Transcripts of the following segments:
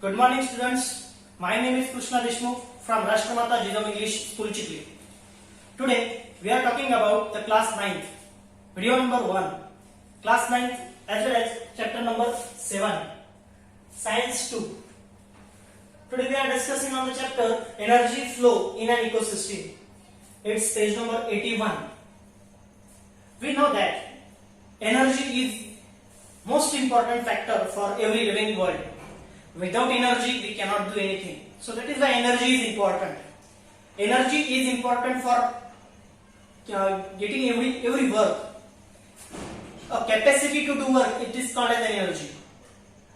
Good morning, students. My name is Krishna Deshmukh from Rashtramatha Jidam English School, Chikli. Today we are talking about the class 9th, video number 1, class 9th as well as chapter number 7, science 2. Today we are discussing on the chapter energy flow in an ecosystem. It's page number 81. We know that energy is most important factor for every living world. Without energy, we cannot do anything. So that is why energy is important. Energy is important for getting every work. A capacity to do work, it is called as energy.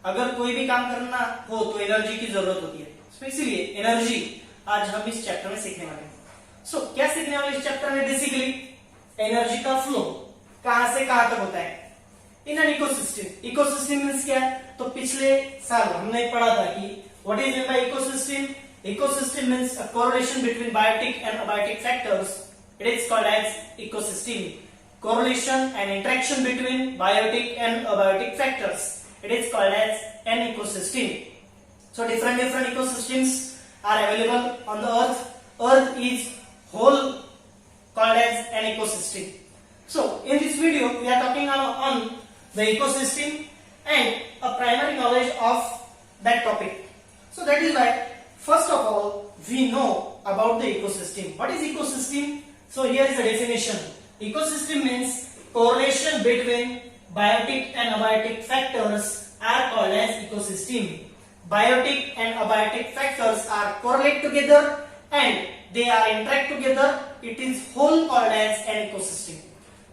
अगर कोई भी काम करना हो तो energy की जरूरत होती है. So इसीलिए एनर्जी आज हम इस चैप्टर में सीखने वाले हैं. So क्या सीखने वाले इस चैप्टर में? बेसिकली एनर्जी का फ्लो कहां से कहां तक होता है in an ecosystem. Ecosystem means क्या है? तो पिछले साल हमने पढ़ा था कि what is mean by ecosystem. Ecosystem means a correlation between biotic and abiotic factors. It is called as ecosystem. Correlation and interaction between biotic and abiotic factors. It is called as an ecosystem. So different ecosystems are available on the earth. Earth is whole called as an ecosystem. So in this video we are talking on the ecosystem and a primary knowledge of that topic. So that is why first of all we know about the ecosystem. What is ecosystem? So here is the definition. Ecosystem means correlation between biotic and abiotic factors are called as ecosystem. Biotic and abiotic factors are correlate together and they are interact together. It is whole called as an ecosystem.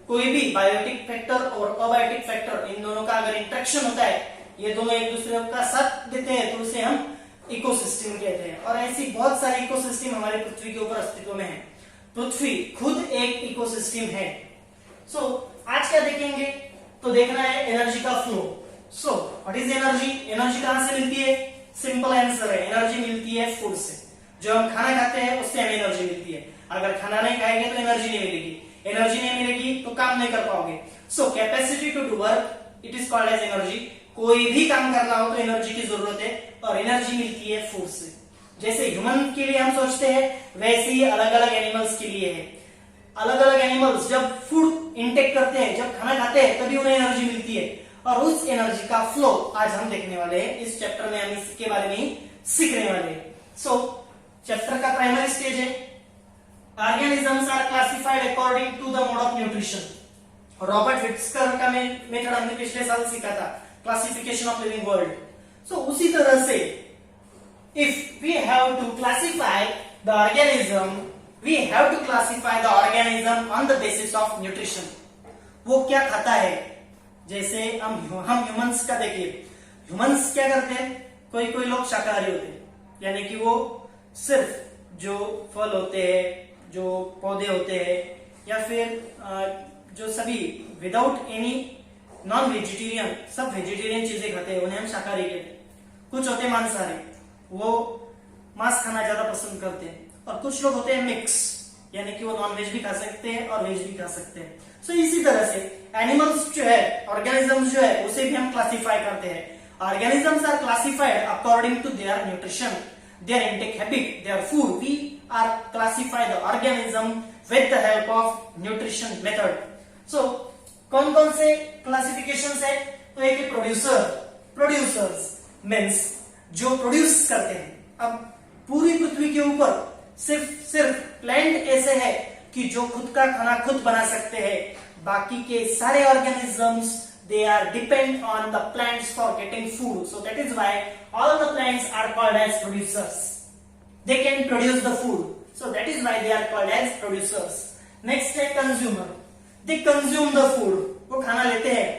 कोई भी biotic factor और abiotic factor in दोनों का अगर interaction होता है, ये दोनों एक दूसरे का साथ देते हैं तो उसे हम इकोसिस्टम कहते हैं. और ऐसी बहुत सारे इकोसिस्टम हमारे पृथ्वी के ऊपर अस्तित्व में है. पृथ्वी खुद एक इकोसिस्टम है. सो आज क्या देखेंगे? तो देखना है एनर्जी का flow. So what is energy? Energy कहां से मिलती है? सिंपल आंसर है, एनर्जी मिलती है फूड से. जो हम खाना खाते हैं उससे हमें एनर्जी मिलती है. अगर खाना नहीं खाएंगे तो एनर्जी नहीं मिलेगी. एनर्जी नहीं मिलेगी तो काम नहीं कर पाओगे. So capacity to do work, it is called as energy. कोई भी काम करना हो तो एनर्जी की जरूरत है और एनर्जी मिलती है फूड से. जैसे ह्यूमन के लिए हम सोचते हैं वैसे ही अलग अलग एनिमल्स के लिए है. अलग अलग एनिमल्स जब फूड इंटेक करते हैं, जब खाना खाते हैं, तभी उन्हें एनर्जी मिलती है. और उस एनर्जी का फ्लो आज हम देखने वाले हैं. इस चैप्टर में हम इसके बारे में ही सीखने वाले हैं. सो चैप्टर का प्राइमरी स्टेज है organisms are classified according to the mode of nutrition. Robert Whittaker का मेथड हमने पिछले साल सीखा था, classification of living world. So उसी तरह से if we have to classify the organism, we have to classify the organism on the basis of nutrition. वो क्या खाता है? जैसे हम ह्यूमंस का देखिए. ह्यूमंस क्या करते हैं? कोई लोग शाकाहारी होते हैं, यानी कि वो सिर्फ जो फल होते हैं, जो पौधे होते हैं, या फिर जो सभी विदाउट एनी नॉन वेजिटेरियन, सब वेजिटेरियन चीजें खाते हैं, उन्हें हम शाकाहारी कहते हैं. कुछ होते हैं मांसाहारी, वो मांस खाना ज्यादा पसंद करते हैं. और कुछ लोग होते हैं मिक्स, यानी कि वो नॉन वेज भी खा सकते हैं और वेज भी खा सकते हैं. सो इसी तरह से एनिमल्स जो है, ऑर्गेनिजम्स जो है, उसे भी हम क्लासिफाई करते हैं. Organisms are classified according to their nutrition, their intake habit, their food. We are classify the organism with the help of nutrition method. So कौन कौन से क्लासिफिकेशंस है? तो एक है प्रोड्यूसर्स मींस जो प्रोड्यूस करते हैं. अब पूरी पृथ्वी के ऊपर सिर्फ प्लांट ऐसे है कि जो खुद का खाना खुद बना सकते हैं. बाकी के सारे organisms they are depend on the plants for getting food. So that is why all the plants are called as producers. They can produce the food, so that is why they are called as producers. Next है consumer. They consume the food. वो खाना लेते हैं.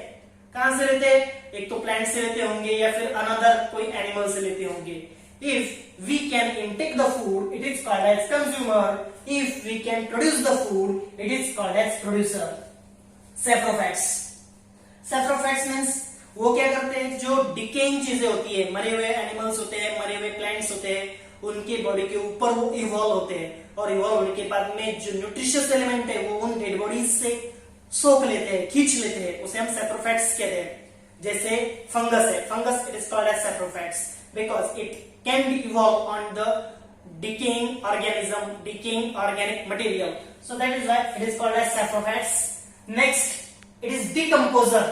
कहां से लेते हैं? एक तो प्लांट से लेते होंगे या फिर अनदर कोई एनिमल से लेते होंगे. If we can intake the food, it is called as consumer. If we can produce the food, it is called as producer. Saprophytes means वो क्या करते हैं? जो डिकेइंग चीजें होती है, मरे हुए एनिमल्स होते हैं, मरे हुए प्लांट्स होते हैं, उनके बॉडी के ऊपर वो इवॉल्व होते हैं. और इवॉल्व होने के बाद में जो न्यूट्रिशियस एलिमेंट है वो उन डेड बॉडीज से सोख लेते हैं, खींच लेते हैं. उसे हम सेप्रोफाइट्स कहते हैं. जैसे फंगस है, fungus it is called as saprophytes because it can be evolve on the decaying organism, decaying organic material. So that is why it is called as saprophytes. Next, it is decomposer.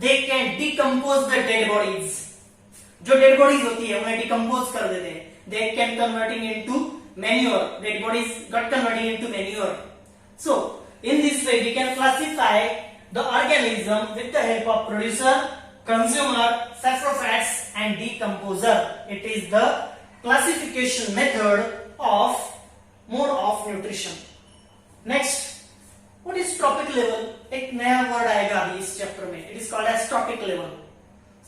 They can decompose the dead bodies. जो dead bodies होती है उन्हें decompose कर देते हैं. They can converting into manure. Dead bodies got converting into manure. So in this way we can classify the organism with the help of producer, consumer, saprophytes and decomposer. It is the classification method of mode of nutrition. Next, what is trophic level? एक नया word आएगा अभी इस chapter में. It is called as trophic level.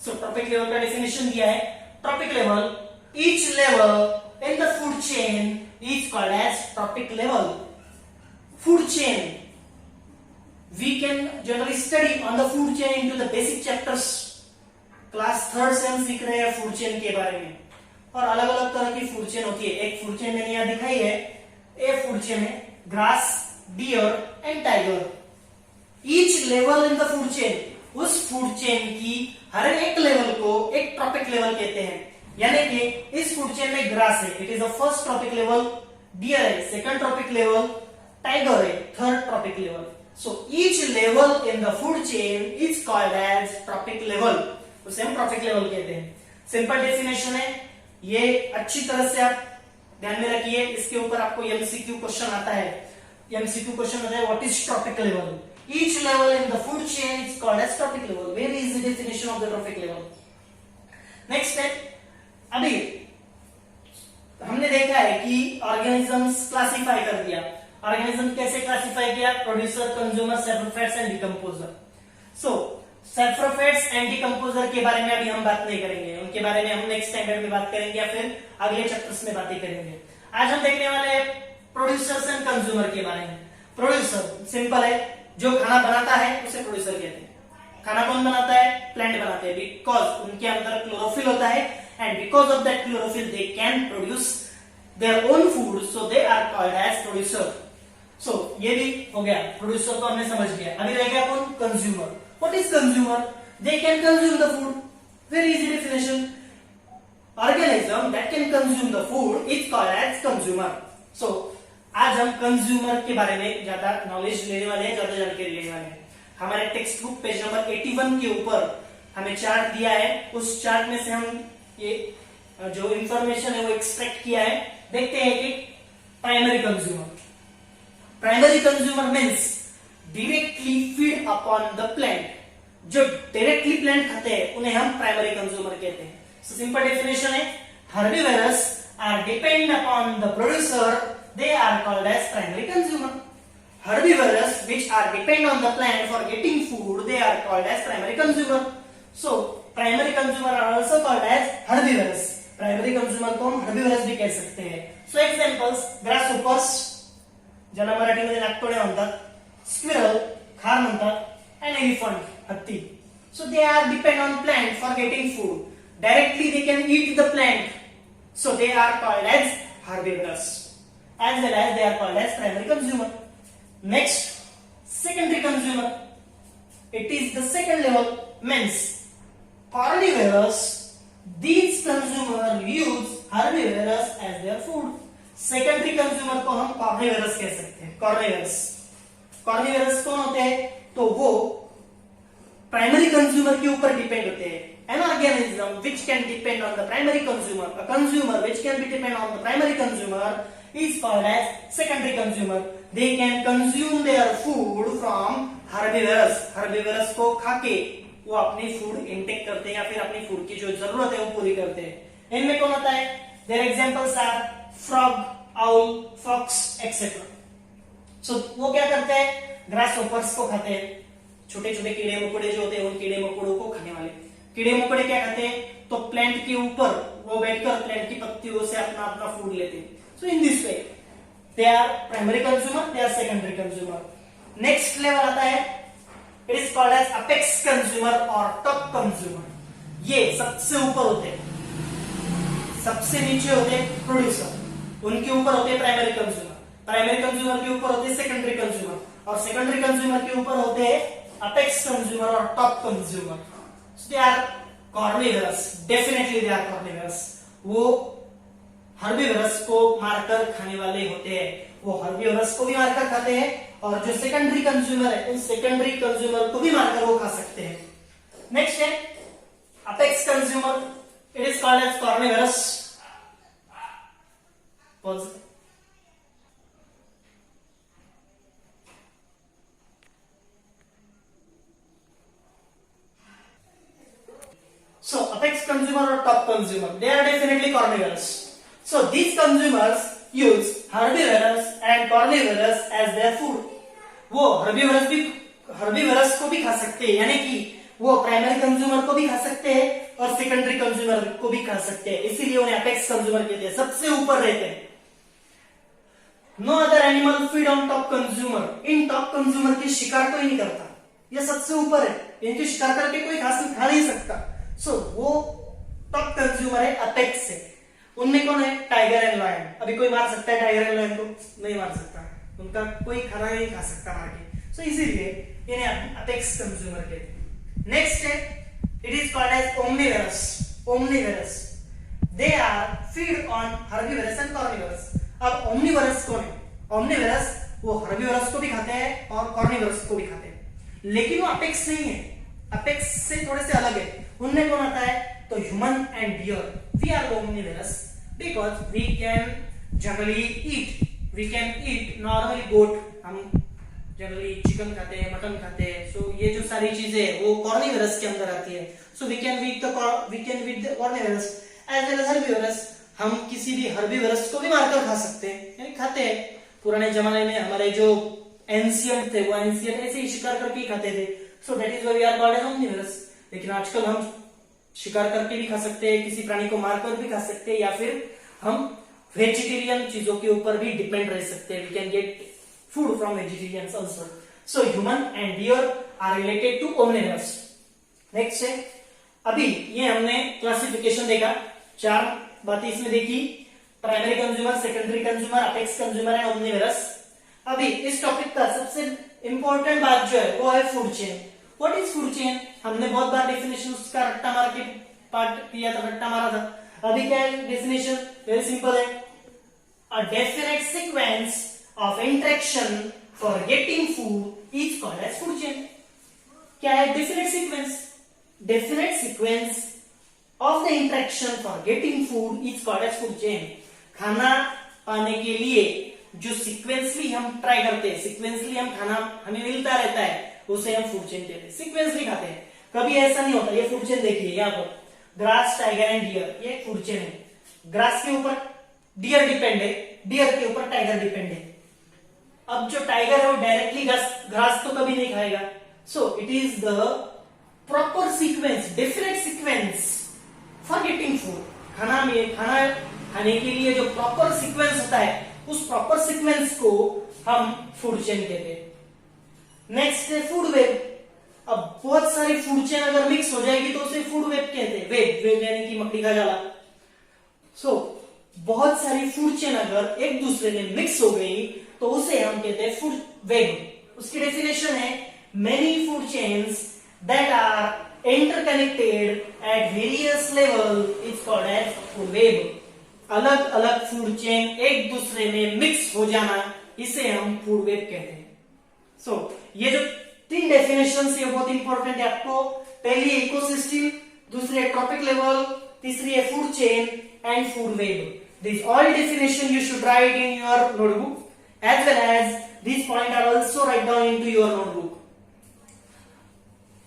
So trophic level का definition दिया है. Trophic level, each level in the food chain is called as trophic level. Food chain, we can generally study on the food chain into the basic chapters. Class 3rd से हम सीख रहे हैं food chain के बारे में. और अलग अलग तरह की फूड चेन होती है. एक फूड चेन मैंने यहाँ दिखाई है. ए फूड चेन है grass, deer and tiger. Each level in the food chain, उस फूड चेन की हर एक लेवल को एक ट्रॉपिक लेवल कहते हैं. यानी कि इस फूड चेन में ग्रास है, it is the first trophic level. Deer है सेकंड ट्रॉपिक लेवल. टाइगर है third trophic level. So each level in the food chain is called as trophic level. उसे हम ट्रॉपिक लेवल कहते हैं. Simple definition है. ये अच्छी तरह से आप ध्यान में रखिए. इसके ऊपर आपको एमसीक्यू क्वेश्चन आता है. एमसीक्यू क्वेश्चन आता है what is trophic level. Each level in the food chain is called as trophic level. Where is the definition of the trophic level. Next है, अभी हमने देखा है कि ऑर्गेनिजम्स क्लासिफाई कर दिया. ऑर्गेनिज्म कैसे क्लासिफाई किया? Producer, consumer, saprophytes and decomposer. So saprophytes and decomposer के बारे में अभी हम बात नहीं करेंगे. उनके बारे में हम नेक्स्ट स्टैंडर्ड में बात करेंगे या फिर अगले चैप्टर्स में बातें करेंगे. आज हम देखने वाले हैं प्रोड्यूसर्स एंड कंज्यूमर के बारे में. प्रोड्यूसर सिंपल है, जो खाना बनाता है उसे प्रोड्यूसर कहते हैं. खाना कौन बनाता है? प्लांट बनाते हैं. बिकॉज उनके अंदर क्लोरोफिल होता है and because of that chlorophyll they can produce their own food, so they are called as producer. So ये भी हो गया. प्रोड्यूसर को हमने समझ लिया. अभी रह गया कौन? Consumer. What is consumer? They can consume the food. Very easy definition. Organism that can consume the food is called as consumer. So, आज हम कंज्यूमर के बारे में ज्यादा नॉलेज लेने वाले हैं, ज्यादा जानकारी लेने वाले हैं. हमारे टेक्स्ट बुक पेज नंबर 81 के ऊपर हमें चार्ट दिया है. उस चार्ट में से हम ये जो इंफॉर्मेशन है वो एक्सट्रैक्ट किया है. देखते हैं कि primary consumer. Primary consumer means directly feed upon the plant. जो डायरेक्टली प्लांट खाते हैं उन्हें हम प्राइमरी कंज्यूमर कहते हैं. सो सिंपल डेफिनेशन है, herbivores are depend upon the producer, they are called as primary consumer. Herbivores which are depend on the plant for getting food, they are called as primary consumer. So primary consumer are also called as herbivores. Primary consumer को हम herbivores भी कह सकते हैं. So examples, grasshoppers ज्याला मराठीमध्ये नागतोडे म्हणतात, squirrel खार म्हणतात, and elephant हत्ती. So they are depend on plant for getting food. Directly they can eat the plant. So they are called as herbivores. As well as they are called as primary consumer. Next, secondary consumer. It is the second level, means carnivorous. These consumer use herbivores as their food. Secondary consumer को हम carnivorous कह सकते हैं. Carnivorous. Carnivorous कौन होते हैं? तो वो primary consumer के ऊपर depend होते हैं. An organism which can depend on the primary consumer, a consumer which can be depend on the primary consumer is called as secondary consumer. They can consume their food from herbivores. Herbivores को खाके वो अपनी food intake करते हैं या फिर अपनी food की जो जरूरत है वो पूरी करते हैं. इनमें कौन आता है? Their examples are frog, owl, fox, etc. So वो क्या करते हैं? Grasshoppers को खाते हैं. छोटे छोटे कीड़े मकोड़े जो होते हैं उन कीड़े मकोड़ों को खाने वाले. कीड़े मकोड़े क्या खाते हैं? तो प्लांट के ऊपर वो बैठकर प्लांट की पत्तियों से अपना अपना फूड लेते हैं. So in this way they are primary consumer, they are secondary consumer. Next level आता है, it is called as apex consumer or top consumer. ये सबसे ऊपर होते हैं. सबसे नीचे होते हैं प्रोड्यूसर, उनके ऊपर होते हैं प्राइमरी कंज्यूमर, प्राइमरी कंज्यूमर के ऊपर होते हैं सेकेंडरी कंज्यूमर और सेकेंडरी कंज्यूमर के ऊपर होते हैं अपेक्स कंज्यूमर और top consumer. They are carnivorous, definitely they are carnivorous. वो हर्बिवरस को मारकर खाने वाले होते हैं, वो हर्बिवरस को भी मारकर खाते हैं और जो सेकेंडरी कंज्यूमर है उन सेकेंडरी कंज्यूमर को भी मारकर वो खा सकते हैं। नेक्स्ट है apex consumer, it is called as carnivorous. So apex consumer or top consumer, they are definitely carnivorous. So these consumers use herbivorous and carnivorous as their food. वो herbivorous को भी खा सकते हैं, यानी कि वो प्राइमरी कंज्यूमर को भी खा सकते हैं और सेकेंडरी कंज्यूमर को भी खा सकते हैं, इसीलिए उन्हें अपेक्स कंज्यूमर कहते हैं, सबसे ऊपर रहते हैं। No other animal feed on top consumer, इन टॉप कंज्यूमर की शिकार कोई नहीं करता, ये सबसे ऊपर है, इनकी शिकार करके कोई खा नहीं सकता। सो वो टॉप कंज्यूमर है, अपेक्स है। उनमें कौन है? Tiger and lion. अभी कोई मार सकता है टाइगर एंड लायन को? नहीं मार सकता, उनका कोई खाना नहीं खा सकता मार के। सो इसीलिए इन्हें अपेक्स कंज्यूमर कहते हैं। नेक्स्ट है it is called as omnivorous. Omnivorous, they are feed on herbivorous and carnivorous. अब ओमनिवरस कौन है? ओमनिवरस वो हर्बिवरस को भी खाते हैं और कार्निवरस को भी खाते हैं, लेकिन वो अपेक्स नहीं है, अपेक्स से थोड़े से अलग है। उनमें कौन आता है? तो human and deer, we are omnivorous because we can generally eat, we can eat normally goat, हम जनरली चिकन खाते हैं, मटन खाते हैं। सो ये जो सारी चीजें वो कार्निवरस के अंदर आती है। So we can eat the carnivorous as well as herbivorous. हम किसी भी हर्बिवरस को भी मारकर खा सकते हैं, यानी खाते हैं। पुराने जमाने में हमारे जो एंशियंट थे वो एंशियंट ऐसे ही शिकार करके ही खाते थे। So that is why we are called as omnivorous. लेकिन आजकल हम शिकार करके भी खा सकते हैं, किसी प्राणी को मारकर भी खा सकते हैं, या फिर हम वेजिटेरियन चीजों के ऊपर भी डिपेंड रह सकते हैं। We can get food from vegetarians also. So human and deer are related to omnivorous. Next है, अभी ये हमने क्लासिफिकेशन देखा, 4 बातें इसमें देखी, primary consumer, secondary consumer, apex consumer and omnivorous. अभी इस टॉपिक का सबसे इंपॉर्टेंट बात जो है वो है food chain. What is food chain? हमने बहुत बार डेफिनेशन उसका रट्टा मार के पार्ट किया था, रट्टा मारा था। अभी क्या है डेफिनेशन? वेरी सिंपल है, a definite sequence of interaction for getting food is called as food chain. क्या है definite sequence? Definite sequence of the interaction for getting food is called as food chain. खाना पाने के लिए जो sequentially हम try करते हैं, सीक्वेंसली हम खाना हमें मिलता रहता है, उसे हम फूड चेन कहते हैं। सीक्वेंसली खाते हैं, कभी ऐसा नहीं होता। ये फूड चेन देखिए यहाँ पर, ग्रास, टाइगर एंड डियर, ये फूड चेन है। ग्रास के ऊपर डियर डिपेंड है, डियर के ऊपर टाइगर डिपेंड है। अब जो टाइगर है वो डायरेक्टली ग्रास तो कभी नहीं खाएगा। So it is the proper sequence, definite sequence for getting food. खाना खाने के लिए जो प्रॉपर सीक्वेंस होता है, उस प्रॉपर सीक्वेंस को हम फूड चेन कहते हैं। नेक्स्ट है फूड वेब। अब बहुत सारी फूड चेन अगर मिक्स हो जाएगी तो उसे फूड वेब कहते हैं। वेब यानी कि मकड़ी का जाला। सो बहुत सारी फूड चेन अगर एक दूसरे में मिक्स हो गई तो उसे हम कहते हैं फूड वेब। उसकी डेफिनेशन है, many food chains that are interconnected at various level is called as food web. अलग अलग फूड चेन एक दूसरे में मिक्स हो जाना, इसे हम फूड वेब कहते हैं। सो ये जो 3 डेफिनेशंस ये बहुत इंपॉर्टेंट है आपको। पहली है इकोसिस्टम, दूसरी है ट्रॉपिक लेवल, तीसरी है food chain and food web. These all definition you should write in your notebook as well as these points are also write down into your notebook.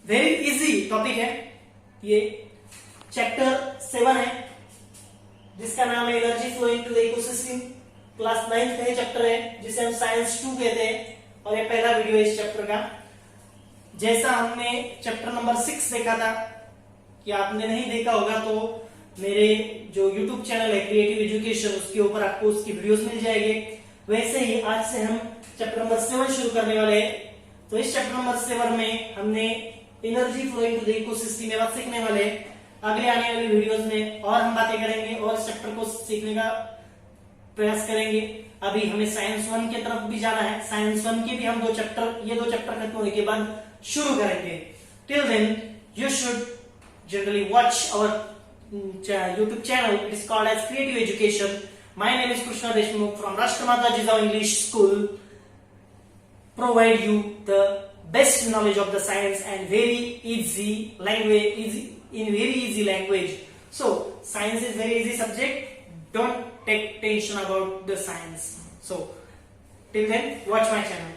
Very easy topic है ये। Chapter 7 है जिसका नाम है energy flow into the ecosystem. Class 9th का chapter है जिसे हम साइंस 2 कहते हैं, और ये पहला वीडियो है इस चैप्टर का। जैसा हमने चैप्टर नंबर 6 देखा था, कि आपने नहीं देखा होगा तो मेरे जो YouTube चैनल है क्रिएटिव एजुकेशन, उसके ऊपर आपको उसकी वीडियोस मिल जाएंगे। वैसे ही आज से हम चैप्टर नंबर 7 शुरू करने वाले हैं। तो इस चैप्टर नंबर 7 में हमने energy flow into the ecosystem में बात सीखने वाले। आगे आने वाली वीडियोस में और हम बातें करेंगे और इस चैप्टर को सीखने का प्रयास करेंगे। अभी हमें साइंस 1 की तरफ भी जाना है। साइंस 1 के भी हम ये दो चैप्टर खत्म होने के बाद शुरू करेंगे। Till then you should generally watch our YouTube channel. It is called as Creative Education. My name is Krishna Deshmukh from Rashtramatha Jizam English School. Provide you the best knowledge of the science and very easy language, in very easy language. So science is very easy subject. Don't take tension about the science. So till then, watch my channel.